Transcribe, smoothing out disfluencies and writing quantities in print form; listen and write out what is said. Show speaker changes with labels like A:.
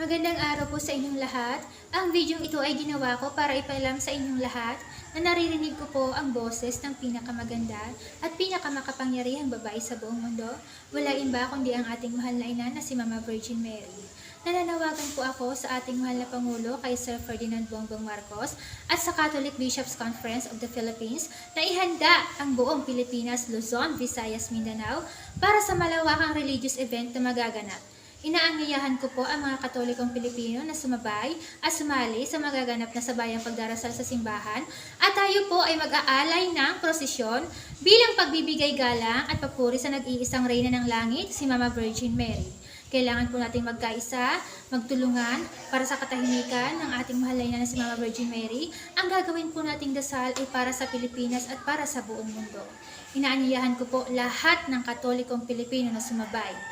A: Magandang araw po sa inyong lahat. Ang videong ito ay ginawa ko para ipaalam sa inyong lahat na naririnig ko po ang boses ng pinakamaganda at pinakamakapangyarihang babae sa buong mundo. Wala iba kundi ang ating mahal na ina na si Mama Virgin Mary. Nananawagan po ako sa ating mahal na Pangulo kay Sir Ferdinand Bongbong Marcos at sa Catholic Bishops' Conference of the Philippines na ihanda ang buong Pilipinas, Luzon, Visayas, Mindanao para sa malawakang religious event na magaganap. Inaanyayahan ko po ang mga Katolikong Pilipino na sumabay at sumali sa magaganap na sabayang pagdarasal sa simbahan at tayo po ay mag-aalay ng prosesyon bilang pagbibigay galang at papuri sa nag-iisang reyna ng langit, si Mama Virgin Mary. Kailangan po nating magkaisa, magtulungan para sa katahimikan ng ating mahal na ina na si Mama Virgin Mary. Ang gagawin po nating dasal ay para sa Pilipinas at para sa buong mundo. Inaanyayahan ko po lahat ng Katolikong Pilipino na sumabay